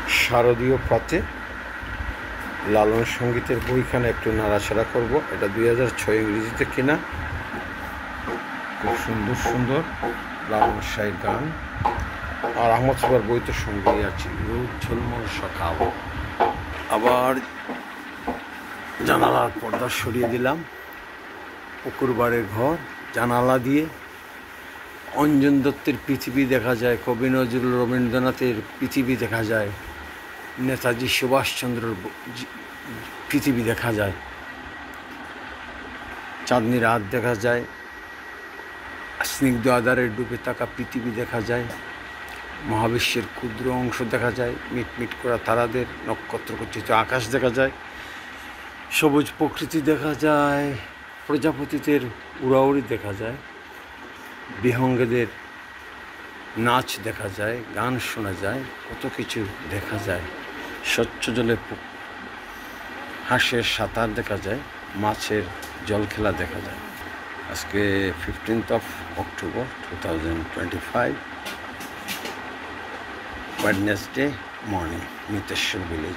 শারদীয় প্রাতে লালন সঙ্গীতের বইখানে একটু নাড়াচাড়া করব। এটা 2006 ইংরেজিতে কেনা। খুব সুন্দর সুন্দর লালন শাহের গান। আর আহমদ সুবার বই তো সঙ্গেই আছে, ঝলমল সকাল। আবার জানালার পর্দা সরিয়ে দিলাম। পুকুরবাড়ির ঘর, জানালা দিয়ে অঞ্জন দত্তের পৃথিবী দেখা যায়, কবি নজরুল রবীন্দ্রনাথের পৃথিবী দেখা যায়, নেতাজি সুভাষচন্দ্রর পৃথিবী দেখা যায়, চাঁদনি রাত দেখা যায়, স্নিগ্ধ আধারের ডুবে থাকা পৃথিবী দেখা যায়, মহাবিশ্বের ক্ষুদ্র অংশ দেখা যায়, মিটমিট করা তারাদের, নক্ষত্রখচিত আকাশ দেখা যায়, সবুজ প্রকৃতি দেখা যায়, প্রজাপতিদের উড়াউড়ি দেখা যায়, বিহঙ্গেদের নাচ দেখা যায়, গান শোনা যায়, কত কিছু দেখা যায়। স্বচ্ছ জলে হাঁসের সাঁতার দেখা যায়, মাছের জল খেলা দেখা যায়। আজকে 15th of October 2025, Wednesday morning, Niteshwar village.